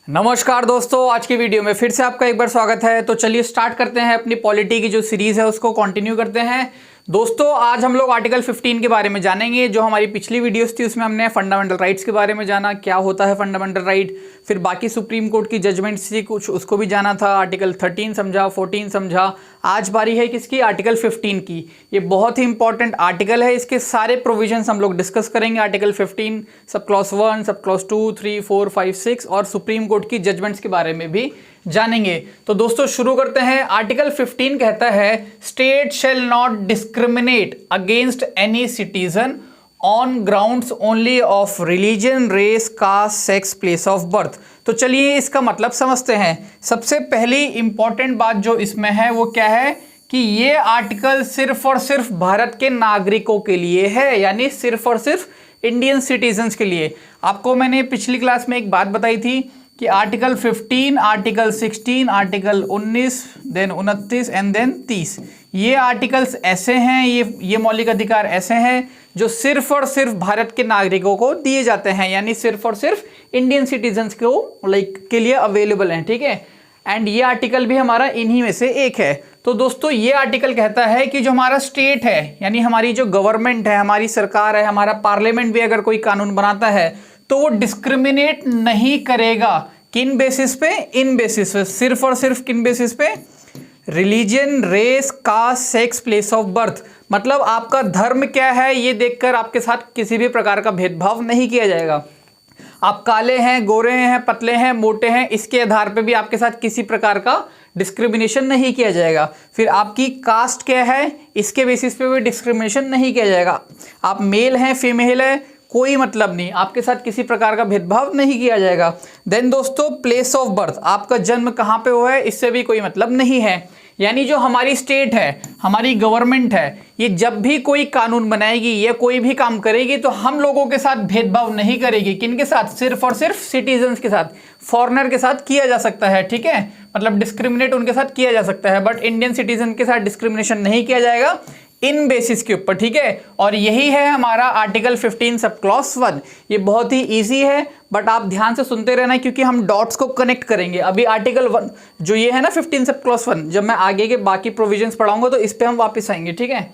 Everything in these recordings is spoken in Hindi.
नमस्कार दोस्तों, आज की वीडियो में फिर से आपका एक बार स्वागत है। तो चलिए स्टार्ट करते हैं अपनी पॉलिटी की जो सीरीज है उसको कंटिन्यू करते हैं। दोस्तों आज हम लोग आर्टिकल 15 के बारे में जानेंगे। जो हमारी पिछली वीडियोस थी उसमें हमने फंडामेंटल राइट्स के बारे में जाना, क्या होता है फंडामेंटल राइट, फिर बाकी सुप्रीम कोर्ट की जजमेंट्स थी कुछ, उसको भी जाना था। आर्टिकल 13 समझा, 14 समझा। आज बारी है किसकी? आर्टिकल 15 की। ये बहुत ही इंपॉर्टेंट आर्टिकल है, इसके सारे प्रोविजंस हम लोग डिस्कस करेंगे। Article 15 sub clause 1, sub clause 2, 3, 4, 5, 6 और सुप्रीम कोर्ट की जजमेंट्स के बारे में भी जानेंगे। तो दोस्तों शुरू करते हैं। आर्टिकल 15 कहता है state shall not discriminate against any citizen on grounds only of religion, race, caste, sex, place of birth. तो चलिए इसका मतलब समझते हैं। सबसे पहली इंपॉर्टेंट बात जो इसमें है वो क्या है कि ये आर्टिकल सिर्फ और सिर्फ भारत के नागरिकों के लिए है, यानी सिर्फ और सिर्फ इंडियन सिटीजन्स के लिए। आपको मैंने पिछली क्लास में एक बात बताई थी कि article 15, article 16, article 19, then 29 and then 30, ये आर्टिकल्स ऐसे हैं, ये मौलिक अधिकार ऐसे हैं जो सिर्फ और सिर्फ भारत के नागरिकों को दिए जाते हैं, यानी सिर्फ और सिर्फ इंडियन सिटीजन्स को के लिए अवेलेबल हैं। ठीक है, एंड ये आर्टिकल भी हमारा इन्हीं में से एक है। तो दोस्तों ये आर्टिकल कहता है कि जो हमारा स्टेट है, यानी हमारी जो गवर्नमेंट है, हमारी सरकार है, हमारा पार्लियामेंट भी अगर कोई कानून बनाता है तो वो डिस्क्रिमिनेट नहीं करेगा। किन बेसिस पे? इन बेसिस पे। सिर्फ और सिर्फ किन बेसिस पे? Religion, race, caste, sex, place of birth. मतलब आपका धर्म क्या है ये देखकर आपके साथ किसी भी प्रकार का भेदभाव नहीं किया जाएगा। आप काले हैं, गोरे हैं, पतले हैं, मोटे हैं, इसके आधार पे भी आपके साथ किसी प्रकार का डिस्क्रिमिनेशन नहीं किया जाएगा। फिर आपकी कास्ट क्या है, इसके बेसिस पे भी डिस्क्रिमिनेशन नहीं किया जाएगा। आप मेल हैं, फीमेल है, कोई मतलब नहीं, आपके साथ किसी प्रकार का भेदभाव नहीं किया जाएगा। देन दोस्तों प्लेस ऑफ बर्थ, आपका जन्म कहाँ पे हुआ है इससे भी कोई मतलब नहीं है। यानी जो हमारी स्टेट है, हमारी गवर्नमेंट है, ये जब भी कोई कानून बनाएगी या कोई भी काम करेगी तो हम लोगों के साथ भेदभाव नहीं करेगी। किनके साथ? सिर्फ और सिर्फ सिटीजन्स के साथ, फॉरेनर के साथ किया जा सकता है। ठीक है, मतलब डिस्क्रिमिनेट उनके साथ किया जा सकता है, बट इंडियन सिटीजन के साथ डिस्क्रिमिनेशन नहीं किया जाएगा इन बेसिस के ऊपर। ठीक है, और यही है हमारा आर्टिकल 15 सब क्लॉज 1। ये बहुत ही इजी है, बट आप ध्यान से सुनते रहना क्योंकि हम डॉट्स को कनेक्ट करेंगे। अभी आर्टिकल 1 जो ये है ना 15 सब क्लॉज 1, जब मैं आगे के बाकी प्रोविजंस पढ़ाऊंगा तो इस पे हम वापस आएंगे। ठीक है,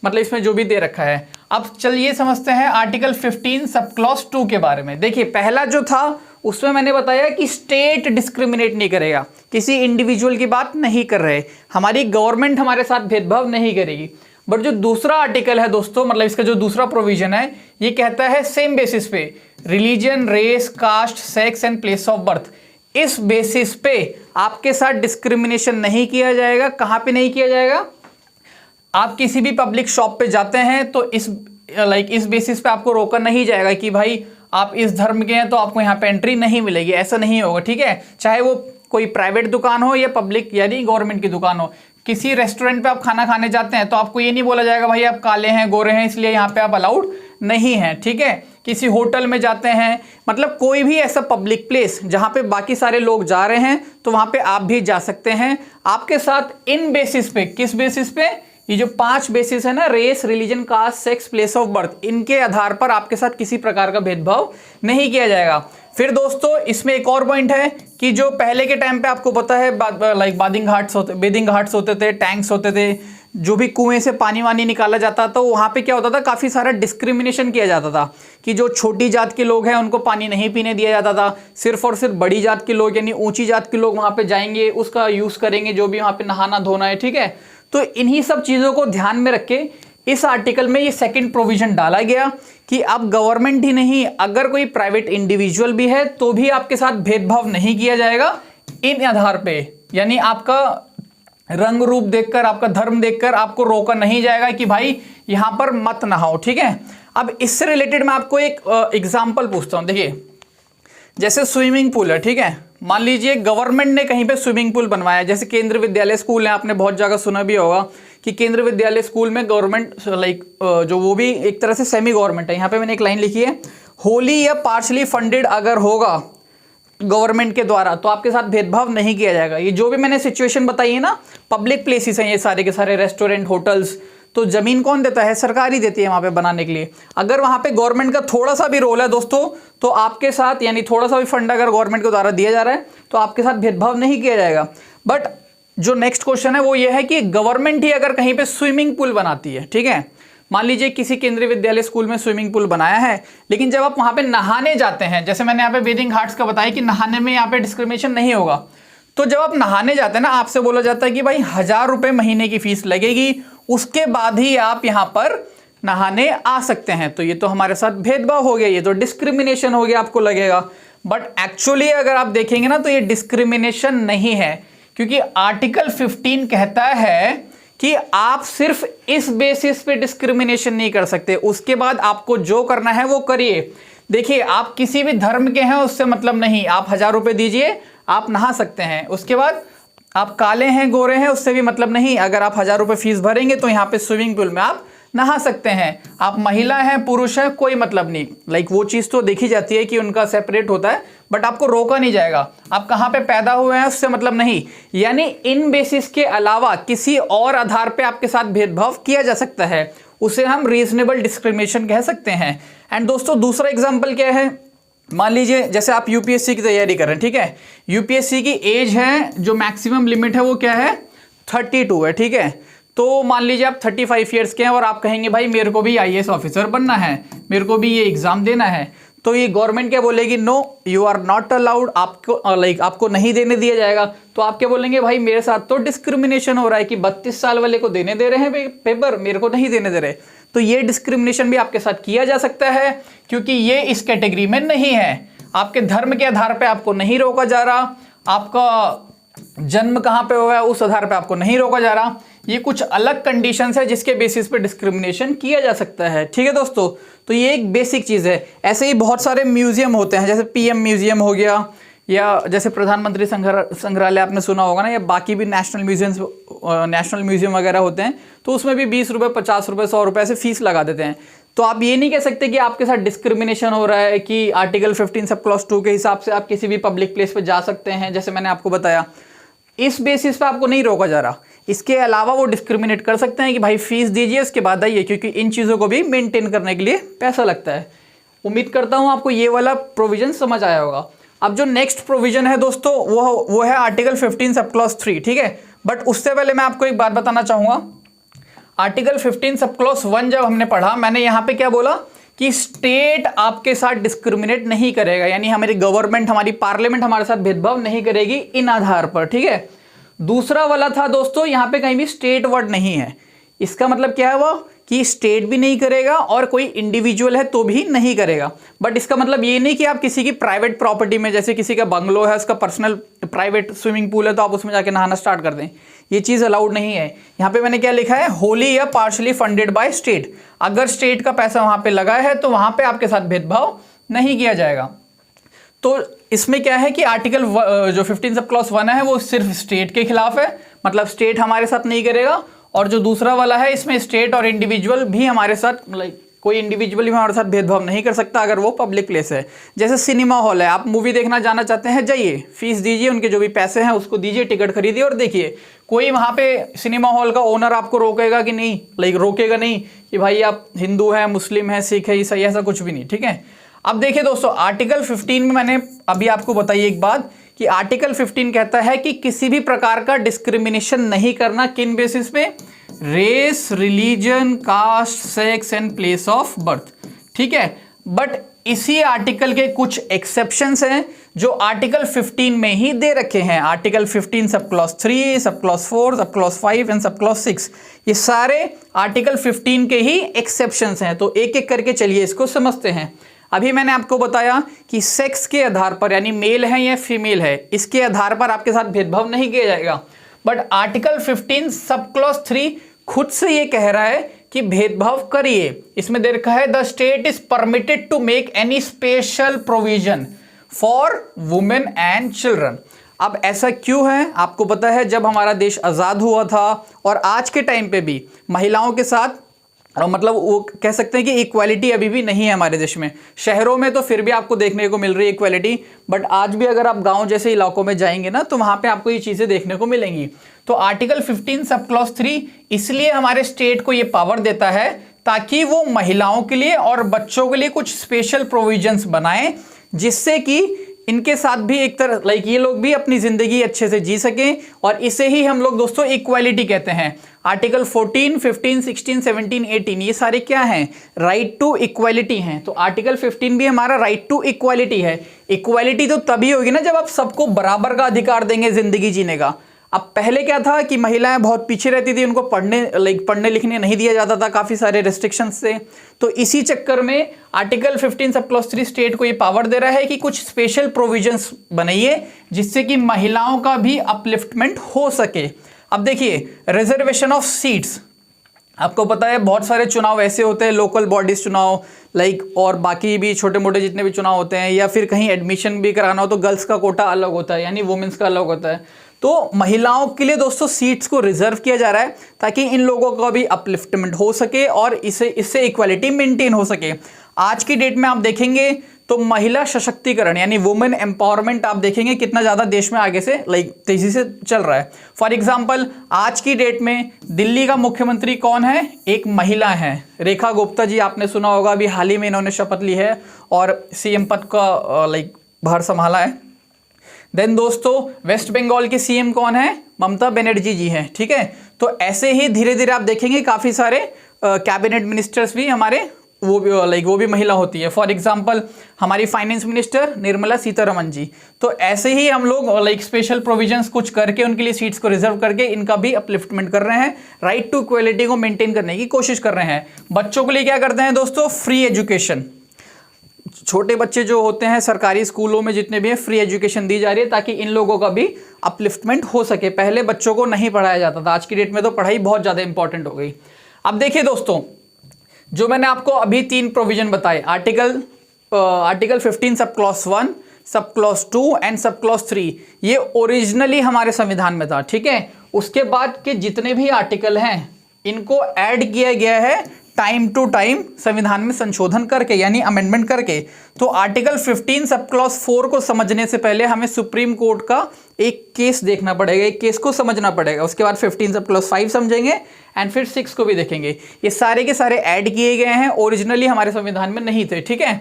मतलब इसमें जो भी दे रखा है। अब चलिए समझते हैं आर्टिकल 15 सब क्लॉज 2 के बारे में। देखिए पहला जो था उसमें मैंने बताया कि स्टेट डिस्क्रिमिनेट नहीं करेगा, किसी इंडिविजुअल की बात नहीं कर रहे, हमारी गवर्नमेंट हमारे साथ भेदभाव नहीं करेगी। बट जो दूसरा आर्टिकल है दोस्तों, मतलब इसका जो दूसरा प्रोविजन है, ये कहता है सेम बेसिस पे religion, race, caste, sex and place of birth, इस बेसिस पे आपके साथ डिस्क्रिमिनेशन नहीं किया जाएगा। कहां पे नहीं किया जाएगा? आप किसी भी पब्लिक शॉप पे जाते हैं तो इस बेसिस पे आपको रोका नहीं जाएगा कि भाई आप इस धर्म के हैं तो आपको यहाँ पे एंट्री नहीं मिलेगी, ऐसा नहीं होगा। ठीक है, चाहे वो कोई प्राइवेट दुकान हो या पब्लिक यानी गवर्नमेंट की दुकान हो। किसी रेस्टोरेंट पे आप खाना खाने जाते हैं तो आपको ये नहीं बोला जाएगा भाई आप काले हैं, गोरे हैं, इसलिए यहाँ पे आप अलाउड नहीं हैं। ठीक है, किसी होटल में जाते हैं, मतलब कोई भी ऐसा पब्लिक प्लेस जहाँ पे बाकी सारे लोग जा रहे हैं तो वहाँ पे आप भी जा सकते हैं। आपके साथ इन बेसिस पे, किस बेसिस पे? ये जो 5 बेसिस है ना, race, religion, caste, sex, place of birth, इनके आधार पर आपके साथ किसी प्रकार का भेदभाव नहीं किया जाएगा। फिर दोस्तों इसमें एक और पॉइंट है कि जो पहले के टाइम पे आपको पता है बेदिंग घाट्स होते थे, टैंक्स होते थे, जो भी कुएं से पानी वानी निकाला जाता तो वहाँ पे क्या होता था, काफ़ी सारा डिस्क्रिमिनेशन किया जाता था कि जो छोटी जात के लोग हैं उनको पानी नहीं पीने दिया जाता था। सिर्फ और सिर्फ बड़ी जात के लोग यानी ऊंची जात के लोग वहाँ पे जाएंगे, उसका यूज़ करेंगे, जो भी वहाँ पे नहाना धोना है। ठीक है, तो इन्हीं सब चीज़ों को ध्यान में रख के इस आर्टिकल में ये सेकंड प्रोविजन डाला गया कि अब गवर्नमेंट ही नहीं, अगर कोई प्राइवेट इंडिविजुअल भी है तो भी आपके साथ भेदभाव नहीं किया जाएगा इन आधार पे, यानी आपका रंग रूप देखकर, आपका धर्म देखकर आपको रोका नहीं जाएगा कि भाई यहां पर मत नहाओ। ठीक है, अब इससे रिलेटेड मैं आपको एक एग्जाम्पल पूछता हूं। देखिए जैसे स्विमिंग पूल है, ठीक है, मान लीजिए गवर्नमेंट ने कहीं पे स्विमिंग पूल बनवाया, जैसे केंद्रीय विद्यालय स्कूल है, आपने बहुत जगह सुना भी होगा कि केंद्रीय विद्यालय स्कूल में गवर्नमेंट जो वो भी एक तरह से सेमी गवर्नमेंट है। यहाँ पे मैंने एक लाइन लिखी है, होली या पार्शली फंडेड अगर होगा गवर्नमेंट के द्वारा तो आपके साथ भेदभाव नहीं किया जाएगा। ये जो भी मैंने सिचुएशन बताई है ना, पब्लिक प्लेसेस हैं ये सारे के सारे, रेस्टोरेंट, होटल्स, तो जमीन कौन देता है? सरकार ही देती है वहां पे बनाने के लिए। अगर वहां पे गवर्नमेंट का थोड़ा सा भी रोल है दोस्तों, तो आपके साथ यानी थोड़ा सा भी फंड अगर गवर्नमेंट के द्वारा दिया जा रहा है तो आपके साथ भेदभाव नहीं किया जाएगा। बट जो नेक्स्ट क्वेश्चन है वो ये है कि गवर्नमेंट ही अगर कहीं पे स्विमिंग पूल बनाती है, ठीक है, मान लीजिए किसी केंद्रीय विद्यालय स्कूल में स्विमिंग पूल बनाया है, लेकिन जब आप वहां पे नहाने जाते हैं, जैसे मैंने यहाँ पे बेदिंग घाट्स का बताया कि नहाने में यहाँ पे डिस्क्रिमिनेशन नहीं होगा, तो जब आप नहाने जाते हैं ना, आपसे बोला जाता है कि भाई 1000 रुपए महीने की फीस लगेगी, उसके बाद ही आप यहाँ पर नहाने आ सकते हैं। तो ये तो हमारे साथ भेदभाव हो गया, ये तो डिस्क्रिमिनेशन हो गया आपको लगेगा। बट एक्चुअली अगर आप देखेंगे ना तो ये डिस्क्रिमिनेशन नहीं है, क्योंकि आर्टिकल 15 कहता है कि आप सिर्फ इस बेसिस पे डिस्क्रिमिनेशन नहीं कर सकते, उसके बाद आपको जो करना है वो करिए। देखिए, आप किसी भी धर्म के हैं उससे मतलब नहीं, आप 1000 रुपए दीजिए, आप नहा सकते हैं। उसके बाद आप काले हैं गोरे हैं उससे भी मतलब नहीं, अगर आप 1000 रुपए फीस भरेंगे तो यहाँ पे स्विमिंग पूल में आप नहा सकते हैं। आप महिला हैं पुरुष हैं कोई मतलब नहीं, लाइक वो चीज़ तो देखी जाती है कि उनका सेपरेट होता है, बट आपको रोका नहीं जाएगा। आप कहाँ पे पैदा हुए हैं उससे मतलब नहीं, यानी इन बेसिस के अलावा किसी और आधार पे आपके साथ भेदभाव किया जा सकता है, उसे हम रीजनेबल डिस्क्रिमिनेशन कह सकते हैं। एंड दोस्तों दूसरा एग्जाम्पल क्या है, मान लीजिए जैसे आप यूपीएससी की तैयारी कर रहे हैं, ठीक है, यूपीएससी की एज है जो मैक्सिमम लिमिट है वो क्या है? 32 है, ठीक है। तो मान लीजिए आप 35 ईयर्स के हैं और आप कहेंगे भाई मेरे को भी आईएएस ऑफिसर बनना है, मेरे को भी ये एग्जाम देना है, तो ये गवर्नमेंट क्या बोलेगी? No, you are not allowed, आपको लाइक आपको नहीं देने दिया जाएगा। तो आप क्या बोलेंगे? भाई मेरे साथ तो डिस्क्रिमिनेशन हो रहा है कि 32 साल वाले को देने दे रहे हैं पेपर, मेरे को नहीं देने दे रहे। तो ये डिस्क्रिमिनेशन भी आपके साथ किया जा सकता है, क्योंकि ये इस कैटेगरी में नहीं है। आपके धर्म के आधार पर आपको नहीं रोका जा रहा, आपका जन्म कहाँ पे हुआ है उस आधार पे आपको नहीं रोका जा रहा। ये कुछ अलग कंडीशंस है जिसके बेसिस पे डिस्क्रिमिनेशन किया जा सकता है, ठीक है दोस्तों। तो ये एक बेसिक चीज़ है। ऐसे ही बहुत सारे म्यूजियम होते हैं, जैसे पीएम म्यूजियम हो गया, या जैसे प्रधानमंत्री संग्रहालय आपने सुना होगा ना, या बाकी भी नेशनल म्यूजियम वगैरह होते हैं, तो उसमें भी 20 रुपये 50 रुपये 100 रुपये ऐसे फीस लगा देते हैं। तो आप ये नहीं कह सकते कि आपके साथ डिस्क्रिमिनेशन हो रहा है कि आर्टिकल 15 सब क्लॉज 2 के हिसाब से आप किसी भी पब्लिक प्लेस पे जा सकते हैं, जैसे मैंने आपको बताया, इस बेसिस पे आपको नहीं रोका जा रहा। इसके अलावा वो डिस्क्रिमिनेट कर सकते हैं कि भाई फीस दीजिए उसके बाद आइए, क्योंकि इन चीज़ों को भी मेंटेन करने के लिए पैसा लगता है। उम्मीद करता हूँ आपको ये वाला प्रोविजन समझ आया होगा। अब जो नेक्स्ट प्रोविजन है दोस्तों वो है आर्टिकल 15 सब क्लॉज 3, ठीक है। बट उससे पहले मैं आपको एक बात बताना चाहूँगा। आर्टिकल 15 सब क्लॉज 1 जब हमने पढ़ा, मैंने यहाँ पे क्या बोला कि स्टेट आपके साथ डिस्क्रिमिनेट नहीं करेगा, यानी हमारी गवर्नमेंट, हमारी पार्लियामेंट हमारे साथ भेदभाव नहीं करेगी इन आधार पर, ठीक है। दूसरा वाला था दोस्तों, यहाँ पे कहीं भी स्टेट वर्ड नहीं है। इसका मतलब क्या है वो कि स्टेट भी नहीं करेगा और कोई इंडिविजुअल है तो भी नहीं करेगा। बट इसका मतलब ये नहीं कि आप किसी की प्राइवेट प्रॉपर्टी में, जैसे किसी का बंगलो है, उसका पर्सनल प्राइवेट स्विमिंग पूल है, तो आप उसमें जाके नहाना स्टार्ट कर दें, ये चीज़ अलाउड नहीं है। यहाँ पे मैंने क्या लिखा है? होली या पार्शली फंडेड बाय स्टेट। अगर स्टेट का पैसा वहाँ पे लगा है तो वहाँ पे आपके साथ भेदभाव नहीं किया जाएगा। तो इसमें क्या है कि आर्टिकल जो 15 सब क्लॉज 1 है वो सिर्फ स्टेट के खिलाफ है, मतलब स्टेट हमारे साथ नहीं करेगा। और जो दूसरा वाला है इसमें स्टेट और इंडिविजुअल भी हमारे साथ, लाइक कोई इंडिविजुअल भी हमारे साथ भेदभाव नहीं कर सकता अगर वो पब्लिक प्लेस है। जैसे सिनेमा हॉल है, आप मूवी देखना जाना चाहते हैं, जाइए, फीस दीजिए, उनके जो भी पैसे हैं उसको दीजिए, टिकट खरीदिए और देखिए। कोई वहाँ पे सिनेमा हॉल का ओनर आपको रोकेगा कि नहीं? लाइक रोकेगा नहीं कि भाई आप हिंदू हैं, मुस्लिम हैं, सिख है, ईसाई, ऐसा कुछ भी नहीं, ठीक है। अब देखिए दोस्तों, आर्टिकल 15 में मैंने अभी आपको बताई एक बात कि आर्टिकल 15 कहता है कि किसी भी प्रकार का डिस्क्रिमिनेशन नहीं करना, किन बेसिस पे? Race, religion, caste, sex and place of birth, ठीक है। बट इसी आर्टिकल के कुछ एक्सेप्शंस हैं जो आर्टिकल 15 में ही दे रखे हैं। Article 15 sub clause 3, sub clause 4, sub clause 5 and sub clause 6, ये सारे आर्टिकल 15 के ही एक्सेप्शंस हैं। तो एक एक करके चलिए इसको समझते हैं। अभी मैंने आपको बताया कि सेक्स के आधार पर, यानी मेल है या फीमेल है, इसके आधार पर आपके साथ भेदभाव नहीं किया जाएगा। बट आर्टिकल 15 सब क्लॉज 3 खुद से ये कह रहा है कि भेदभाव करिए। इसमें दे रखा है the state is permitted to make any special provision for women and children. अब ऐसा क्यों है? आपको पता है जब हमारा देश आज़ाद हुआ था और आज के टाइम पे भी महिलाओं के साथ और मतलब वो कह सकते हैं कि इक्वालिटी अभी भी नहीं है हमारे देश में। शहरों में तो फिर भी आपको देखने को मिल रही है इक्वालिटी, बट आज भी अगर आप गांव जैसे इलाकों में जाएंगे ना तो वहां पे आपको ये चीजें देखने को मिलेंगी। तो आर्टिकल 15 सब क्लॉज 3 इसलिए हमारे स्टेट को ये पावर देता है ताकि वो महिलाओं के लिए और बच्चों के लिए कुछ स्पेशल प्रोविजंस बनाए, जिससे कि इनके साथ भी एक तरह लाइक ये लोग भी अपनी जिंदगी अच्छे से जी सकें। और इसे ही हम लोग दोस्तों इक्वालिटी कहते हैं। आर्टिकल 14, 15, 16, 17, 18 ये सारे क्या हैं? राइट टू इक्वालिटी हैं। तो आर्टिकल 15 भी हमारा राइट टू इक्वालिटी है। इक्वालिटी तो तभी होगी ना जब आप सबको बराबर का अधिकार देंगे जिंदगी जीने का। अब पहले क्या था कि महिलाएं बहुत पीछे रहती थी, उनको पढ़ने लिखने नहीं दिया जाता था काफी सारे रेस्ट्रिक्शंस से। तो इसी चक्कर में आर्टिकल 15 सब क्लॉज 3 स्टेट को ये पावर दे रहा है कि कुछ स्पेशल प्रोविजंस बनाइए जिससे कि महिलाओं का भी अपलिफ्टमेंट हो सके। अब देखिए, रिजर्वेशन ऑफ सीट्स, आपको पता है बहुत सारे चुनाव ऐसे होते हैं, लोकल बॉडीज चुनाव और बाकी भी छोटे मोटे जितने भी चुनाव होते हैं, या फिर कहीं एडमिशन भी कराना हो तो गर्ल्स का कोटा अलग होता है, यानी वुमेन्स का अलग होता है। तो महिलाओं के लिए दोस्तों सीट्स को रिजर्व किया जा रहा है ताकि इन लोगों का भी अपलिफ्टमेंट हो सके और इससे इक्वालिटी मेंटेन हो सके। आज की डेट में आप देखेंगे तो महिला सशक्तिकरण यानी वुमेन एम्पावरमेंट आप देखेंगे कितना ज्यादा देश में आगे से तेजी से चल रहा है। फॉर एग्जांपल आज की डेट में दिल्ली का मुख्यमंत्री कौन है? एक महिला है, रेखा गुप्ता जी। आपने सुना होगा, अभी हाल ही में इन्होंने शपथ ली है और सीएम पद का भार संभाला है। देन दोस्तों वेस्ट बंगाल के सीएम कौन है? ममता बनर्जी जी हैं, ठीक है। तो ऐसे ही धीरे धीरे आप देखेंगे काफी सारे कैबिनेट मिनिस्टर्स भी हमारे वो भी महिला होती है। फॉर एग्जांपल हमारी फाइनेंस मिनिस्टर निर्मला सीतारमण जी। तो ऐसे ही हम लोग स्पेशल प्रोविजंस कुछ करके उनके लिए सीट्स को रिजर्व करके इनका भी अपलिफ्टमेंट कर रहे हैं, राइट टू इक्वालिटी को मेंटेन करने की कोशिश कर रहे हैं। बच्चों के लिए क्या करते हैं दोस्तों? Free education. छोटे बच्चे जो होते हैं सरकारी स्कूलों में जितने भी हैं, फ्री एजुकेशन दी जा रही है ताकि इन लोगों का भी अपलिफ्टमेंट हो सके। पहले बच्चों को नहीं पढ़ाया जाता था, आज की डेट में तो पढ़ाई बहुत ज़्यादा इंपॉर्टेंट हो गई। अब देखिए दोस्तों, जो मैंने आपको अभी 3 प्रोविजन बताए, article 15 sub clause 1, sub clause 2 and sub clause 3, ये ओरिजिनली हमारे संविधान में था, ठीक है। उसके बाद के जितने भी आर्टिकल हैं इनको ऐड किया गया है टाइम टू टाइम संविधान में संशोधन करके, यानी अमेंडमेंट करके। तो आर्टिकल 15 सब क्लॉज 4 को समझने से पहले हमें सुप्रीम कोर्ट का एक केस देखना पड़ेगा, एक केस को समझना पड़ेगा। उसके बाद 15 सब क्लॉज 5 समझेंगे एंड फिर 6 को भी देखेंगे। ये सारे के सारे ऐड किए गए हैं, ओरिजिनली हमारे संविधान में नहीं थे, ठीक है।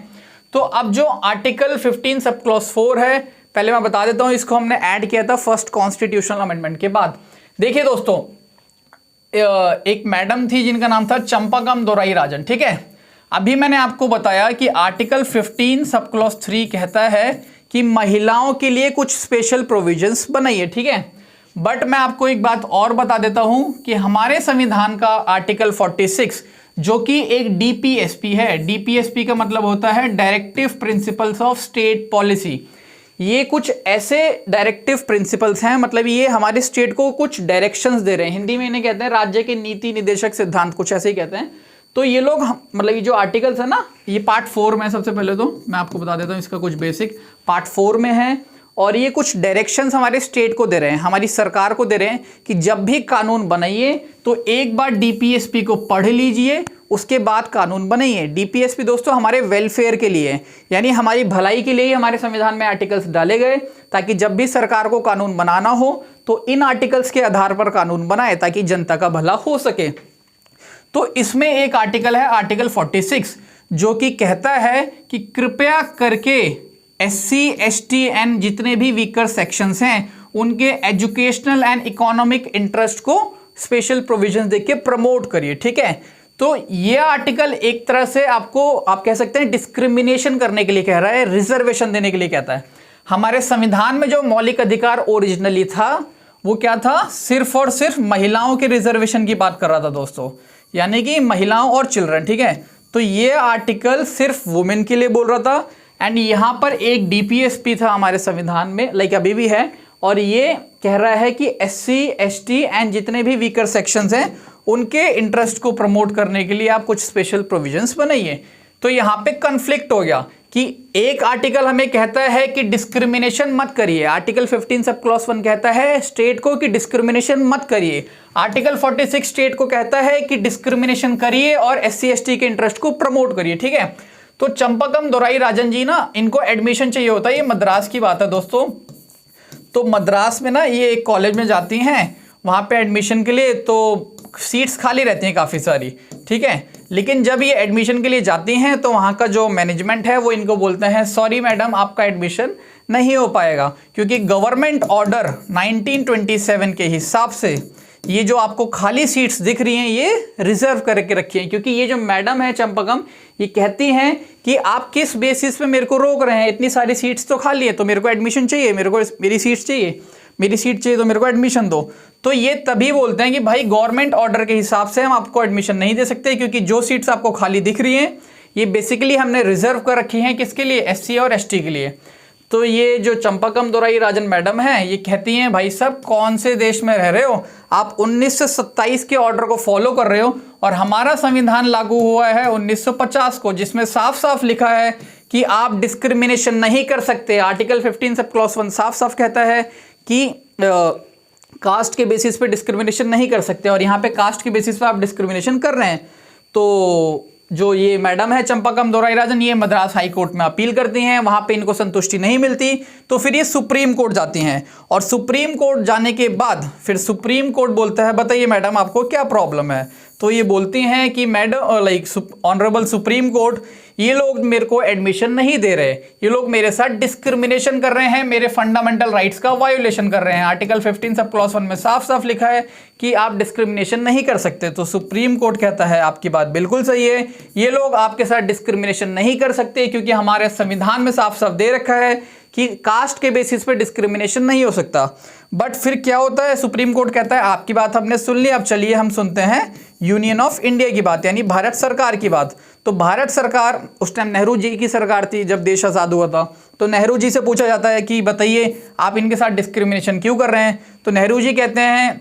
तो अब जो आर्टिकल 15 सब क्लॉज 4 है, पहले मैं बता देता हूं, इसको हमने ऐड किया था फर्स्ट कॉन्स्टिट्यूशनल अमेंडमेंट के बाद। देखिए दोस्तों, एक मैडम थी जिनका नाम था चंपाकम दोराई राजन, ठीक है। अभी मैंने आपको बताया कि आर्टिकल 15 सब क्लॉज 3 कहता है कि महिलाओं के लिए कुछ स्पेशल प्रोविजंस बनाइए, ठीक है। बट मैं आपको एक बात और बता देता हूं कि हमारे संविधान का आर्टिकल 46 जो कि एक डीपीएसपी है, डीपीएसपी का मतलब होता है directive principles of state policy. ये कुछ ऐसे डायरेक्टिव प्रिंसिपल्स हैं, मतलब ये हमारे स्टेट को कुछ डायरेक्शंस दे रहे हैं। हिंदी में इन्हें कहते हैं राज्य के नीति निदेशक सिद्धांत, कुछ ऐसे ही कहते हैं। तो ये लोग मतलब ये जो आर्टिकल्स है ना, ये पार्ट 4 में, सबसे पहले तो मैं आपको बता देता हूँ इसका कुछ बेसिक, पार्ट 4 में है। और ये कुछ डायरेक्शंस हमारे स्टेट को दे रहे हैं, हमारी सरकार को दे रहे हैं कि जब भी कानून बनाइए तो एक बार डीपीएसपी को पढ़ लीजिए, उसके बाद कानून बनाइए। डीपीएसपी दोस्तों हमारे वेलफेयर के लिए, यानी हमारी भलाई के लिए ही हमारे संविधान में आर्टिकल्स डाले गए, ताकि जब भी सरकार को कानून बनाना हो तो इन आर्टिकल्स के आधार पर कानून बनाए ताकि जनता का भला हो सके। तो इसमें एक आर्टिकल है आर्टिकल 46 जो कि कहता है कि कृपया करके SC ST एंड जितने भी वीकर सेक्शंस हैं उनके एजुकेशनल एंड इकोनॉमिक इंटरेस्ट को स्पेशल प्रोविजंस देके प्रमोट करिए, ठीक है। तो ये आर्टिकल एक तरह से आपको आप कह सकते हैं डिस्क्रिमिनेशन करने के लिए कह रहा है, रिजर्वेशन देने के लिए कहता है। हमारे संविधान में जो मौलिक अधिकार ओरिजिनली था वो क्या था? सिर्फ और सिर्फ महिलाओं के रिजर्वेशन की बात कर रहा था दोस्तों, यानी कि महिलाओं और चिल्ड्रन, ठीक है। तो ये आर्टिकल सिर्फ वुमेन के लिए बोल रहा था। एंड यहां पर एक डीपीएसपी था हमारे संविधान में, अभी भी है, और ये कह रहा है कि SC ST एंड जितने भी वीकर सेक्शंस हैं उनके इंटरेस्ट को प्रमोट करने के लिए आप कुछ स्पेशल प्रोविजंस बनाइए। तो यहां पे कन्फ्लिक्ट हो गया कि एक आर्टिकल हमें कहता है कि डिस्क्रिमिनेशन मत करिए, आर्टिकल 15 सब क्लॉज 1 कहता है स्टेट को कि डिस्क्रिमिनेशन मत करिए, आर्टिकल 46 स्टेट को कहता है कि डिस्क्रिमिनेशन करिए और SC ST के इंटरेस्ट को प्रमोट करिए। ठीक है, तो चंपाकम दोराई राजन जी ना, इनको एडमिशन चाहिए होता है, ये मद्रास की बात है दोस्तों। तो मद्रास में ना ये एक कॉलेज में जाती हैं, वहाँ पे एडमिशन के लिए, तो सीट्स खाली रहती हैं काफ़ी सारी। ठीक है, लेकिन जब ये एडमिशन के लिए जाती हैं तो वहाँ का जो मैनेजमेंट है वो इनको बोलते हैं सॉरी मैडम आपका एडमिशन नहीं हो पाएगा, क्योंकि गवर्नमेंट ऑर्डर 1927 के हिसाब से ये जो आपको खाली सीट्स दिख रही हैं ये रिजर्व करके रखी हैं। क्योंकि ये जो मैडम है चंपाकम, ये कहती हैं कि आप किस बेसिस पे मेरे को रोक रहे हैं, इतनी सारी सीट्स तो खाली है, तो मेरे को एडमिशन चाहिए, मेरे को मेरी सीट्स चाहिए, मेरी सीट चाहिए तो मेरे को एडमिशन दो। तो ये तभी बोलते हैं कि भाई गवर्नमेंट ऑर्डर के हिसाब से हम आपको एडमिशन नहीं दे सकते, क्योंकि जो सीट्स आपको खाली दिख रही हैं ये बेसिकली हमने रिजर्व कर रखी हैं किसके लिए, SC और ST के लिए। तो ये जो चंपाकम दोराई राजन मैडम हैं ये कहती हैं भाई साहब कौन से देश में रह रहे हो आप, 1927 के ऑर्डर को फॉलो कर रहे हो और हमारा संविधान लागू हुआ है 1950 को, जिसमें साफ साफ लिखा है कि आप डिस्क्रिमिनेशन नहीं कर सकते। आर्टिकल 15 सब क्लॉज 1 साफ साफ कहता है कि कास्ट के बेसिस पे डिस्क्रिमिनेशन नहीं कर सकते, और यहाँ पे कास्ट के बेसिस पे आप डिस्क्रिमिनेशन कर रहे हैं। तो जो ये मैडम है चंपाकम दोराई राजन, ये मद्रास हाई कोर्ट में अपील करती हैं, वहाँ पे इनको संतुष्टि नहीं मिलती, तो फिर ये सुप्रीम कोर्ट जाती हैं, और सुप्रीम कोर्ट जाने के बाद फिर सुप्रीम कोर्ट बोलता है बताइए मैडम आपको क्या प्रॉब्लम है। तो ये बोलती हैं कि madam like honourable supreme court, ये लोग मेरे को एडमिशन नहीं दे रहे, ये लोग मेरे साथ डिस्क्रिमिनेशन कर रहे हैं, मेरे फंडामेंटल राइट्स का वायोलेशन कर रहे हैं। आर्टिकल 15 सब क्लॉज 1 में साफ साफ लिखा है कि आप डिस्क्रिमिनेशन नहीं कर सकते। तो सुप्रीम कोर्ट कहता है आपकी बात बिल्कुल सही है, ये लोग आपके साथ डिस्क्रिमिनेशन नहीं कर सकते, क्योंकि हमारे संविधान में साफ साफ दे रखा है कि कास्ट के बेसिस पे डिस्क्रिमिनेशन नहीं हो सकता। बट फिर क्या होता है, सुप्रीम कोर्ट कहता है आपकी बात हमने सुन ली, अब चलिए हम सुनते हैं यूनियन ऑफ इंडिया की बात, यानी भारत सरकार की बात। तो भारत सरकार, उस टाइम नेहरू जी की सरकार थी जब देश आज़ाद हुआ था, तो नेहरू जी से पूछा जाता है कि बताइए आप इनके साथ डिस्क्रिमिनेशन क्यों कर रहे हैं। तो नेहरू जी कहते हैं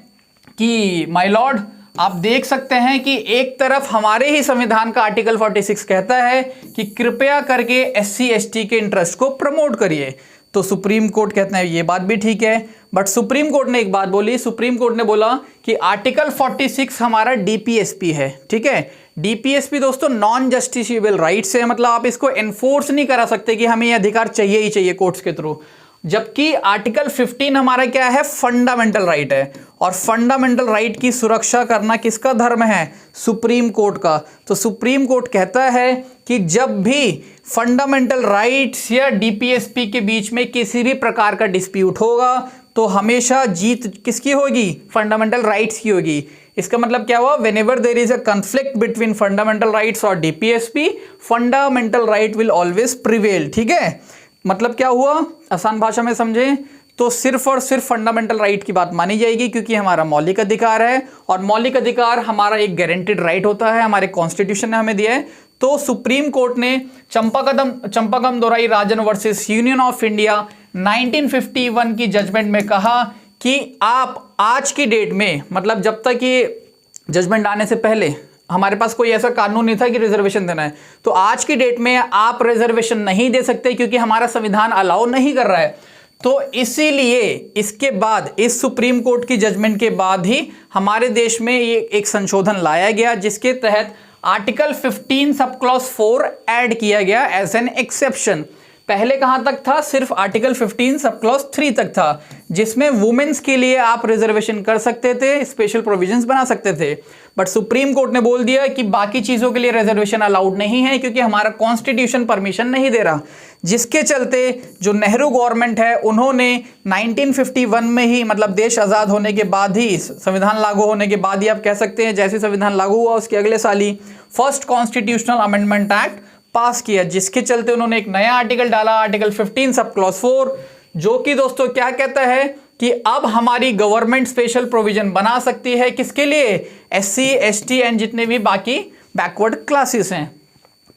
कि माय लॉर्ड आप देख सकते हैं कि एक तरफ हमारे ही संविधान का आर्टिकल 46 कहता है कि कृपया करके SC ST के इंटरेस्ट को प्रमोट करिए। तो सुप्रीम कोर्ट कहते हैं ये बात भी ठीक है, बट सुप्रीम कोर्ट ने एक बात बोली, सुप्रीम कोर्ट ने बोला कि आर्टिकल 46 हमारा DPSP है। ठीक है, DPSP दोस्तों नॉन जस्टिसेबल राइट्स है, मतलब आप इसको एनफोर्स नहीं करा सकते कि हमें ये अधिकार चाहिए ही चाहिए कोर्ट्स के थ्रू। जबकि आर्टिकल 15 हमारा क्या है, फंडामेंटल राइट है, और फंडामेंटल राइट की सुरक्षा करना किसका धर्म है, सुप्रीम कोर्ट का। तो सुप्रीम कोर्ट कहता है कि जब भी फंडामेंटल राइट्स या DPSP के बीच में किसी भी प्रकार का डिस्प्यूट होगा तो हमेशा जीत किसकी होगी, फंडामेंटल राइट्स की होगी। इसका मतलब क्या हुआ, whenever there is a conflict between fundamental rights और DPSP, fundamental right will always prevail. ठीक है, मतलब क्या हुआ, आसान भाषा में समझें तो सिर्फ और सिर्फ फंडामेंटल राइट की बात मानी जाएगी, क्योंकि हमारा मौलिक अधिकार है, और मौलिक अधिकार हमारा एक गारंटेड राइट होता है, हमारे कॉन्स्टिट्यूशन ने हमें दिया है। तो सुप्रीम कोर्ट ने चंपाकम दोराई राजन वर्सेस यूनियन ऑफ इंडिया 1951 की जजमेंट में कहा कि आप आज की डेट में, मतलब जब तक ये जजमेंट आने से पहले हमारे पास कोई ऐसा कानून नहीं था कि रिजर्वेशन देना है, तो आज की डेट में आप रिजर्वेशन नहीं दे सकते, क्योंकि हमारा संविधान अलाउ नहीं कर रहा है। तो इसीलिए इसके बाद, इस सुप्रीम कोर्ट की जजमेंट के बाद ही हमारे देश में ये एक संशोधन लाया गया, जिसके तहत आर्टिकल 15 सब क्लॉज 4 ऐड किया गया एज एन एक्सेप्शन। पहले कहां तक था, सिर्फ आर्टिकल 15 सब क्लॉज 3 तक था, जिसमें वुमेन्स के लिए आप रिजर्वेशन कर सकते थे, स्पेशल प्रोविजंस बना सकते थे। बट सुप्रीम कोर्ट ने बोल दिया कि बाकी चीजों के लिए रिजर्वेशन अलाउड नहीं है, क्योंकि हमारा कॉन्स्टिट्यूशन परमिशन नहीं दे रहा। जिसके चलते जो नेहरू गवर्नमेंट है उन्होंने 1951 में ही, मतलब देश आज़ाद होने के बाद ही, संविधान लागू होने के बाद ही आप कह सकते हैं, जैसे संविधान लागू हुआ उसके अगले साल ही first constitutional amendment act pass किया, जिसके चलते उन्होंने एक नया आर्टिकल डाला, आर्टिकल 15 सब क्लॉज 4, जो कि दोस्तों क्या कहता है कि अब हमारी गवर्नमेंट स्पेशल प्रोविजन बना सकती है किसके लिए, SC ST एंड जितने भी बाकी बैकवर्ड क्लासेस हैं।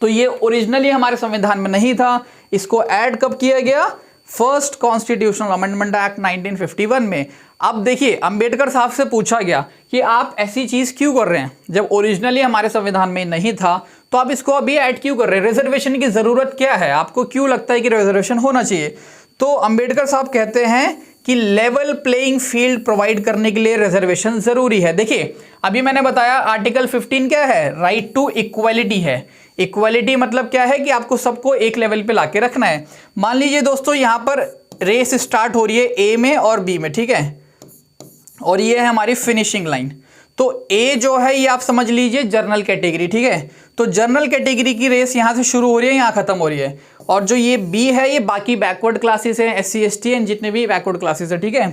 तो ये ओरिजिनली हमारे संविधान में नहीं था, इसको ऐड कब किया गया, फर्स्ट कॉन्स्टिट्यूशनल अमेंडमेंट एक्ट 1951 में। अब देखिए, अंबेडकर साहब से पूछा गया कि आप ऐसी चीज क्यों कर रहे हैं, जब ओरिजिनली हमारे संविधान में नहीं था। तो आप इसको अभी ऐड क्यों कर रहे हैं? रिजर्वेशन की जरूरत क्या है? आपको क्यों लगता है कि रिजर्वेशन होना चाहिए? तो अंबेडकर साहब कहते हैं कि लेवल प्लेइंग फील्ड प्रोवाइड करने के लिए रिजर्वेशन जरूरी है। देखिए अभी मैंने बताया आर्टिकल 15 क्या है? राइट टू इक्वालिटी है। इक्वालिटी मतलब क्या है कि आपको सबको एक लेवल पे लाके रखना है। मान लीजिए दोस्तों यहां पर रेस स्टार्ट हो रही है ए में और बी में, ठीक है, और ये है हमारी फिनिशिंग लाइन। तो ए जो है ये आप समझ लीजिए जनरल कैटेगरी, ठीक है, तो जनरल कैटेगरी की रेस यहां से शुरू हो रही है, यहां खत्म हो रही है, और जो ये बी है ये बाकी बैकवर्ड क्लासेस हैं, SC ST एंड जितने भी बैकवर्ड क्लासेस है, ठीक है,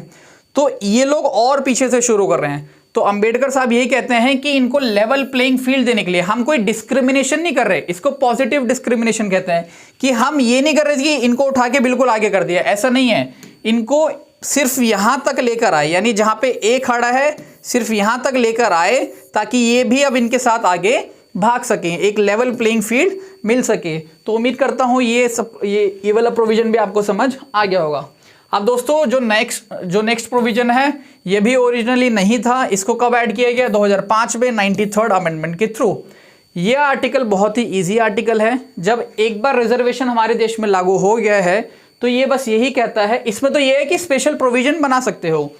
तो ये लोग और पीछे से शुरू कर रहे हैं। तो अंबेडकर साहब यही कहते हैं कि इनको लेवल प्लेइंग फील्ड देने के लिए हम कोई डिस्क्रिमिनेशन नहीं कर रहे, इसको पॉजिटिव डिस्क्रिमिनेशन कहते हैं, कि हम ये नहीं कर रहे कि इनको उठा के बिल्कुल आगे कर दिया, ऐसा नहीं है। इनको सिर्फ यहां तक लेकर आए, यानी जहां पे ए खड़ा है सिर्फ यहां तक लेकर आए, ताकि ये भी अब इनके साथ आगे भाग सकें, एक लेवल प्लेइंग फील्ड मिल सके। तो उम्मीद करता हूं ये वाला प्रोविजन भी आपको समझ आ गया होगा। अब दोस्तों जो नेक्स्ट प्रोविजन है ये भी ओरिजिनली नहीं था, इसको कब ऐड किया गया? 2005 में 93rd अमेंडमेंट के थ्रू। यह आर्टिकल बहुत ही इजी आर्टिकल है। जब एक बार रिजर्वेशन हमारे देश में लागू हो गया है तो ये बस यही कहता है, इसमें तो ये है कि स्पेशल प्रोविजन बना सकते हो,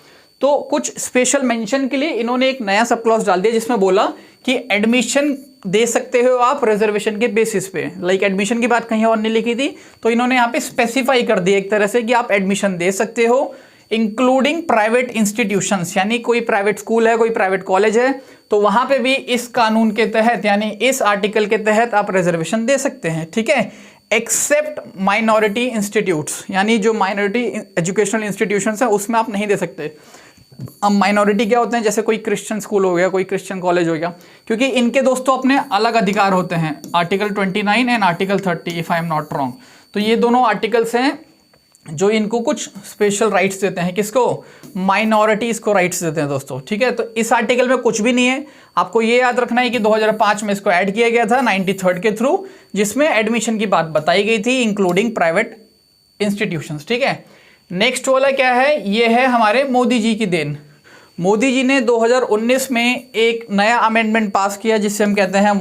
तो कुछ स्पेशल मेंशन के लिए इन्होंने एक नया सब क्लॉज डाल दिया जिसमें बोला कि एडमिशन दे सकते हो आप रिजर्वेशन के बेसिस पे। लाइक एडमिशन की बात कहीं और नहीं लिखी थी, तो इन्होंने यहाँ पे स्पेसिफाई कर दिया एक तरह से कि आप एडमिशन दे सकते हो, इंक्लूडिंग प्राइवेट इंस्टीट्यूशंस, यानी कोई प्राइवेट स्कूल है, कोई प्राइवेट कॉलेज है, तो वहां पे भी इस कानून के तहत यानी इस आर्टिकल के तहत आप रिजर्वेशन दे सकते हैं, ठीक है, एक्सेप्ट माइनॉरिटी इंस्टीट्यूट्स, यानी जो माइनॉरिटी एजुकेशनल इंस्टीट्यूशंस है उसमें आप नहीं दे सकते। अब माइनॉरिटी क्या होते हैं? जैसे कोई क्रिश्चियन स्कूल हो गया, कोई क्रिश्चियन कॉलेज हो गया, क्योंकि इनके दोस्तों अपने अलग अधिकार होते हैं, article 29 and article 30 if I am not wrong. तो ये दोनों आर्टिकल्स हैं जो इनको कुछ स्पेशल राइट्स देते हैं। किसको? माइनॉरिटीज को राइट्स देते हैं दोस्तों, ठीक है। तो इस आर्टिकल में कुछ भी नहीं है, आपको ये याद रखना है कि 2005 में इसको ऐड किया गया था 93rd के थ्रू, जिसमें एडमिशन की बात बताई गई थी, इंक्लूडिंग प्राइवेट इंस्टीट्यूशंस, ठीक है। नेक्स्ट वाला क्या है? ये है हमारे मोदी जी की देन। मोदी जी ने 2019 में एक नया अमेंडमेंट पास किया जिससे हम कहते हैं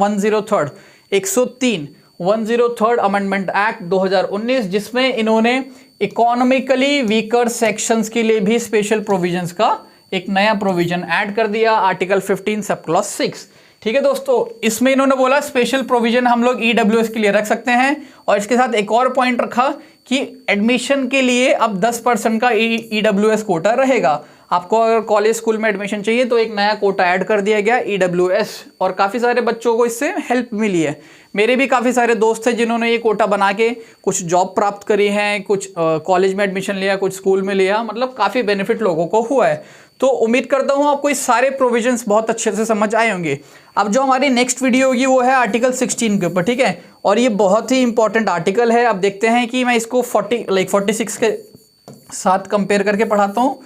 103rd अमेंडमेंट एक्ट 2019, जिसमें इन्होंने इकोनॉमिकली वीकर सेक्शंस के लिए भी स्पेशल प्रोविजंस का एक नया प्रोविजन ऐड कर दिया, आर्टिकल 15 सब क्लॉज 6, ठीक है दोस्तों। इसमें इन्होंने बोला स्पेशल प्रोविजन हम लोग EWS के लिए रख सकते हैं, और इसके साथ एक और पॉइंट रखा कि एडमिशन के लिए अब 10% का EWS कोटा रहेगा। आपको अगर कॉलेज स्कूल में एडमिशन चाहिए तो एक नया कोटा ऐड कर दिया गया EWS, और काफ़ी सारे बच्चों को इससे हेल्प मिली है। मेरे भी काफ़ी सारे दोस्त हैं जिन्होंने ये कोटा बना के कुछ जॉब प्राप्त करी है, कुछ कॉलेज में एडमिशन लिया, कुछ स्कूल में लिया, मतलब काफ़ी बेनिफिट लोगों को हुआ है। तो उम्मीद करता हूँ आपको इस सारे प्रोविजंस बहुत अच्छे से समझ आए होंगे। अब जो हमारी नेक्स्ट वीडियो होगी वो है आर्टिकल 16 के ऊपर, ठीक है, और ये बहुत ही इंपॉर्टेंट आर्टिकल है। अब देखते हैं कि मैं इसको 46 के साथ कंपेयर करके पढ़ाता हूँ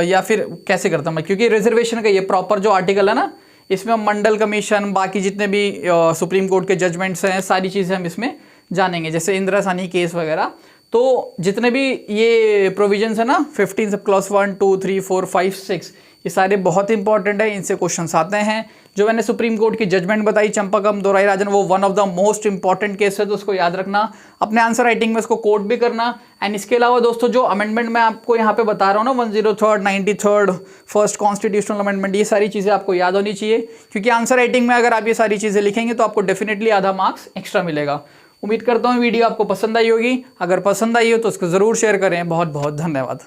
या फिर कैसे करता हूँ मैं, क्योंकि रिजर्वेशन का ये प्रॉपर जो आर्टिकल है ना, इसमें हम मंडल कमीशन, बाकी जितने भी सुप्रीम कोर्ट के जजमेंट्स हैं, सारी चीज़ें हम इसमें जानेंगे, जैसे इंदिरा सानी केस वगैरह। तो जितने भी ये प्रोविजंस है ना 15 सब क्लॉज 1, 2, 3, 4, 5, 6, ये सारे बहुत इंपॉर्टेंट है, इनसे क्वेश्चंस आते हैं। जो मैंने सुप्रीम कोर्ट की जजमेंट बताई चंपाकम दोराई राजन, वो one of the most important case है, तो उसको याद रखना, अपने आंसर राइटिंग में उसको कोट भी करना। एंड इसके अलावा दोस्तों जो अमेंडमेंट मैं आपको यहाँ पे बता रहा हूँ ना, 103rd, 93rd, first constitutional amendment, ये सारी चीज़ें आपको याद होनी चाहिए, क्योंकि आंसर राइटिंग में अगर आप ये सारी चीज़ें लिखेंगे तो आपको डेफिनेटली आधा मार्क्स एक्स्ट्रा मिलेगा। उम्मीद करता हूँ वीडियो आपको पसंद आई होगी। अगर पसंद आई हो तो उसको ज़रूर शेयर करें। बहुत बहुत धन्यवाद।